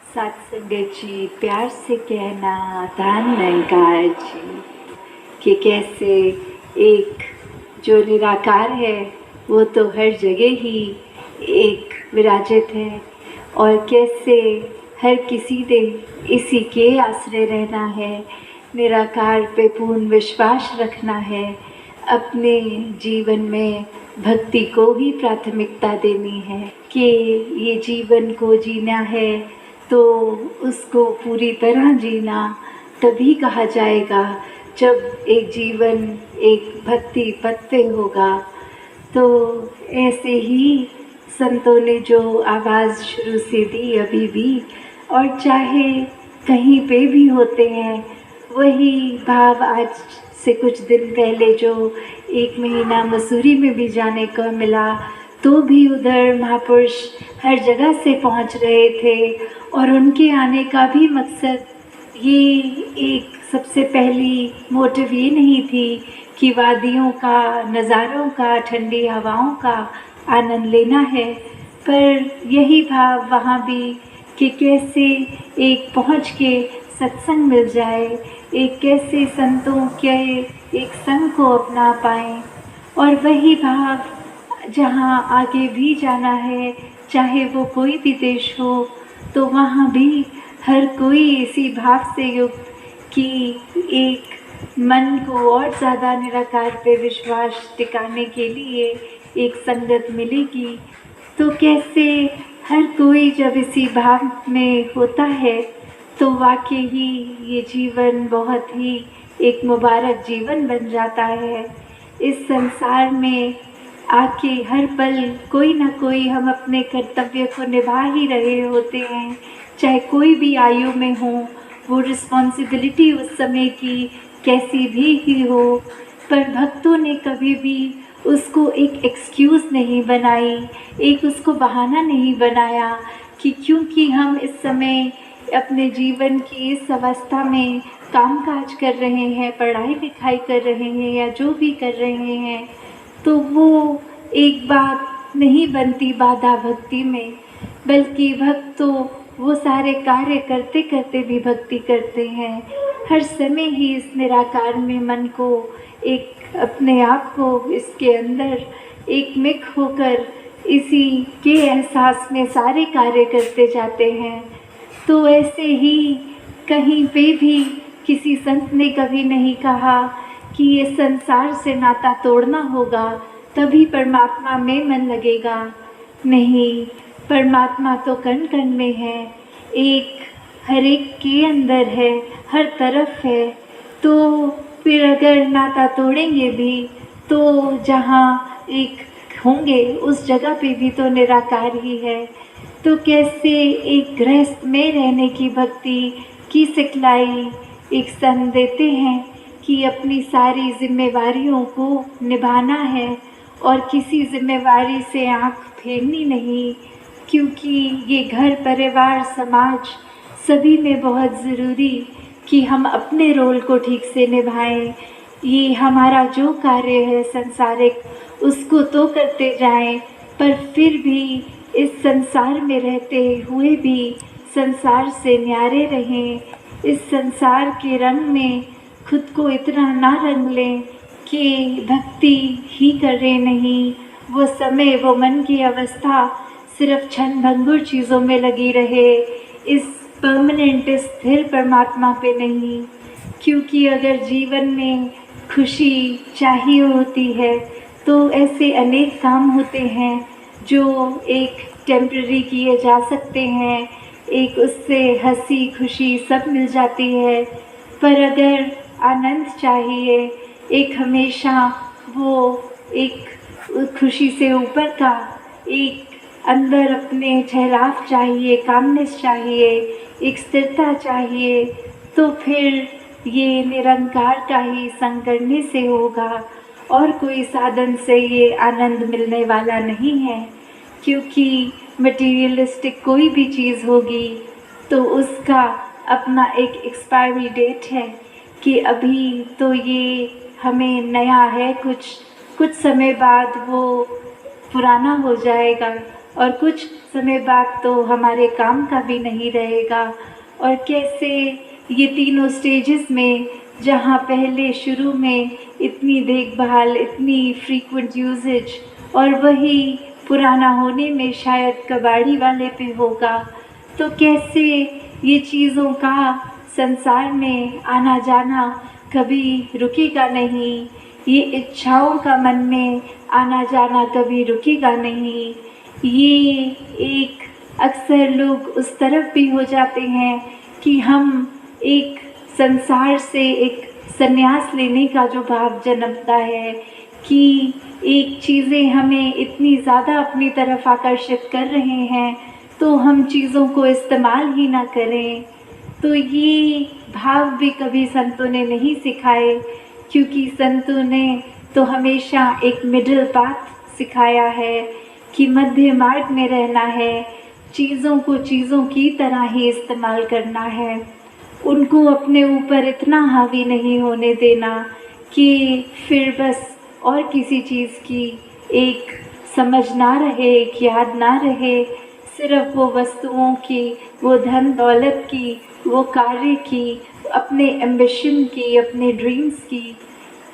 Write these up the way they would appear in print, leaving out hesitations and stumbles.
सत्संगत जी, प्यार से कहना धन निरंकार जी कि कैसे एक जो निराकार है वो तो हर जगह ही एक विराजित है और कैसे हर किसी ने इसी के आश्रय रहना है, निराकार पे पूर्ण विश्वास रखना है, अपने जीवन में भक्ति को ही प्राथमिकता देनी है कि ये जीवन को जीना है तो उसको पूरी तरह जीना तभी कहा जाएगा जब एक जीवन एक भक्ति पथ पे होगा। तो ऐसे ही संतों ने जो आवाज़ शुरू से दी अभी भी, और चाहे कहीं पे भी होते हैं, वही भाव आज से कुछ दिन पहले जो 1 महीना मसूरी में भी जाने को मिला, तो भी उधर महापुरुष हर जगह से पहुंच रहे थे और उनके आने का भी मकसद ये एक सबसे पहली मोटिव ये नहीं थी कि वादियों का, नज़ारों का, ठंडी हवाओं का आनंद लेना है, पर यही भाव वहाँ भी कि कैसे एक पहुँच के सत्संग मिल जाए, एक कैसे संतों के एक संग को अपना पाएँ, और वही भाव जहाँ आगे भी जाना है, चाहे वो कोई भी देश हो, तो वहाँ भी हर कोई इसी भाव से युक्त कि एक मन को और ज़्यादा निराकार पे विश्वास टिकाने के लिए एक संगत मिलेगी। तो कैसे हर कोई जब इसी भाव में होता है तो वाकई ही ये जीवन बहुत ही एक मुबारक जीवन बन जाता है। इस संसार में आके हर पल कोई ना कोई हम अपने कर्तव्य को निभा ही रहे होते हैं, चाहे कोई भी आयु में हो, वो रिस्पॉन्सिबिलिटी उस समय की कैसी भी ही हो, पर भक्तों ने कभी भी उसको एक एक्सक्यूज़ नहीं बनाई, एक उसको बहाना नहीं बनाया कि क्योंकि हम इस समय अपने जीवन की इस अवस्था में कामकाज कर रहे हैं, पढ़ाई लिखाई कर रहे हैं या जो भी कर रहे हैं, तो वो एक बात नहीं बनती बाधा भक्ति में, बल्कि भक्त तो वो सारे कार्य करते करते भी भक्ति करते हैं। हर समय ही इस निराकार में मन को एक अपने आप को इसके अंदर एक मिक होकर इसी के एहसास में सारे कार्य करते जाते हैं। तो ऐसे ही कहीं पे भी किसी संत ने कभी नहीं कहा कि ये संसार से नाता तोड़ना होगा तभी परमात्मा में मन लगेगा। नहीं, परमात्मा तो कण कण में है, एक हर एक के अंदर है, हर तरफ है। तो फिर अगर नाता तोड़ेंगे भी तो जहाँ एक होंगे उस जगह पे भी तो निराकार ही है। तो कैसे एक गृहस्थ में रहने की भक्ति की सिखलाई एक संत देते हैं कि अपनी सारी जिम्मेवारियों को निभाना है और किसी जिम्मेवारी से आँख फेरनी नहीं, क्योंकि ये घर परिवार समाज सभी में बहुत ज़रूरी कि हम अपने रोल को ठीक से निभाएं। ये हमारा जो कार्य है संसारिक उसको तो करते जाएं, पर फिर भी इस संसार में रहते हुए भी संसार से न्यारे रहें। इस संसार के रंग में खुद को इतना ना रंग लें कि भक्ति ही करें नहीं, वो समय वो मन की अवस्था सिर्फ क्षण भंगुर चीज़ों में लगी रहे, इस परमानेंट स्थिर परमात्मा पे नहीं। क्योंकि अगर जीवन में खुशी चाहिए होती है तो ऐसे अनेक काम होते हैं जो एक टेम्पररी किए जा सकते हैं, एक उससे हंसी खुशी सब मिल जाती है। पर अगर आनंद चाहिए, एक हमेशा वो एक खुशी से ऊपर का एक अंदर अपने ठहराव चाहिए, कामनेस चाहिए, एक स्थिरता चाहिए, तो फिर ये निरंकार का ही संग करने से होगा और कोई साधन से ये आनंद मिलने वाला नहीं है। क्योंकि मटेरियलिस्टिक कोई भी चीज़ होगी तो उसका अपना एक एक्सपायरी डेट है कि अभी तो ये हमें नया है, कुछ समय बाद वो पुराना हो जाएगा और कुछ समय बाद तो हमारे काम का भी नहीं रहेगा। और कैसे ये तीनों स्टेजेस में, जहाँ पहले शुरू में इतनी देखभाल, इतनी फ्रीक्वेंट यूजेज, और वही पुराना होने में शायद कबाड़ी वाले पे होगा, तो कैसे ये चीज़ों का संसार में आना जाना कभी रुकेगा नहीं, ये इच्छाओं का मन में आना जाना कभी रुकेगा नहीं। ये एक अक्सर लोग उस तरफ भी हो जाते हैं कि हम एक संसार से एक संन्यास लेने का जो भाव जन्मता है कि एक चीज़ें हमें इतनी ज़्यादा अपनी तरफ आकर्षित कर रहे हैं तो हम चीज़ों को इस्तेमाल ही ना करें। तो ये भाव भी कभी संतों ने नहीं सिखाए, क्योंकि संतों ने तो हमेशा एक मिडिल पाथ सिखाया है कि मध्य मार्ग में रहना है, चीज़ों को चीज़ों की तरह ही इस्तेमाल करना है, उनको अपने ऊपर इतना हावी नहीं होने देना कि फिर बस और किसी चीज़ की एक समझ ना रहे, एक याद ना रहे, सिर्फ वो वस्तुओं की, वो धन दौलत की, वो कार्य की, अपने एम्बिशन की, अपने ड्रीम्स की।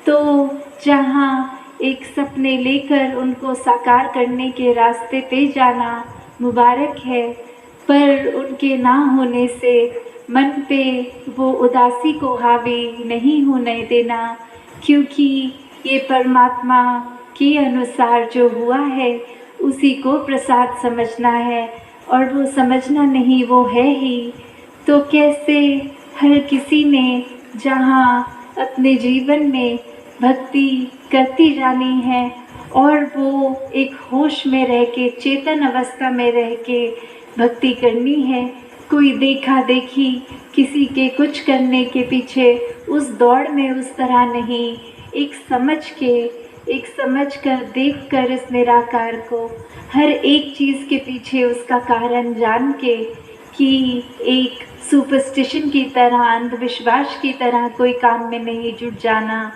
तो जहाँ एक सपने लेकर उनको साकार करने के रास्ते पे जाना मुबारक है, पर उनके ना होने से मन पे वो उदासी को हावी नहीं होने देना, क्योंकि ये परमात्मा के अनुसार जो हुआ है उसी को प्रसाद समझना है, और वो समझना नहीं, वो है ही। तो कैसे हर किसी ने जहाँ अपने जीवन में भक्ति करती जानी है और वो एक होश में रह के, चेतन अवस्था में रह के भक्ति करनी है। कोई देखा देखी किसी के कुछ करने के पीछे उस दौड़ में उस तरह नहीं, एक समझ कर देख कर इस निराकार को, हर एक चीज़ के पीछे उसका कारण जान के, कि एक सुपरस्टिशन की तरह, अंधविश्वास की तरह कोई काम में नहीं जुट जाना,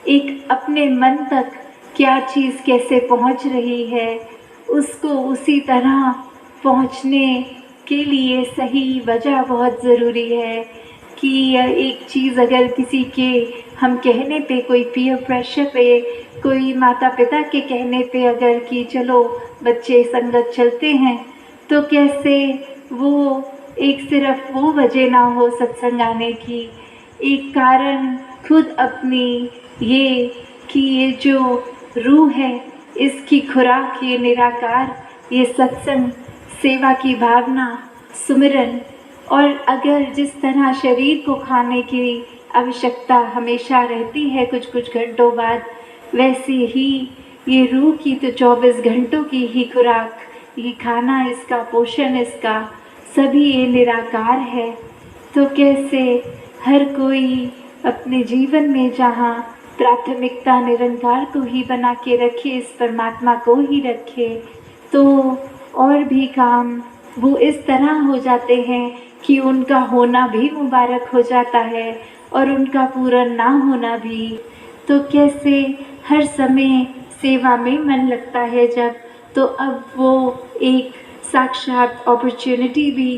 एक अपने मन तक क्या चीज़ कैसे पहुंच रही है उसको उसी तरह पहुंचने के लिए सही वजह बहुत ज़रूरी है। कि एक चीज़ अगर किसी के हम कहने पे, कोई पीयर प्रेशर पे, कोई माता पिता के कहने पे अगर कि चलो बच्चे संगत चलते हैं, तो कैसे वो एक सिर्फ वो वजह ना हो सत्संग आने की, एक कारण खुद अपनी ये कि ये जो रूह है इसकी खुराक ये निराकार, ये सत्संग, सेवा की भावना, सुमिरन, और अगर जिस तरह शरीर को खाने की आवश्यकता हमेशा रहती है कुछ कुछ घंटों बाद, वैसे ही ये रूह की तो 24 घंटों की ही खुराक, ये खाना, इसका पोषण, इसका सभी ये निराकार है। तो कैसे हर कोई अपने जीवन में जहाँ प्राथमिकता निरंकार को ही बना के रखे, इस परमात्मा को ही रखे, तो और भी काम वो इस तरह हो जाते हैं कि उनका होना भी मुबारक हो जाता है और उनका पूरा ना होना भी। तो कैसे हर समय सेवा में मन लगता है जब, तो अब वो एक साक्षात अपॉर्चुनिटी भी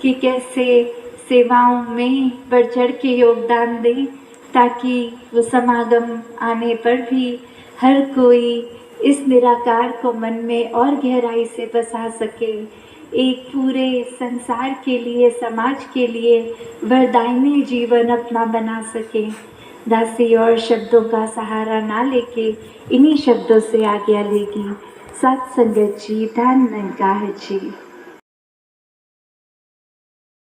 कि कैसे सेवाओं में बढ़ चढ़ के योगदान दें, ताकि वो समागम आने पर भी हर कोई इस निराकार को मन में और गहराई से बसा सके, एक पूरे संसार के लिए, समाज के लिए वरदायनी जीवन अपना बना सके। दासी और शब्दों का सहारा ना लेके इन्हीं शब्दों से आज्ञा लेगी। सत्संगत जी, धन निरंकार जी।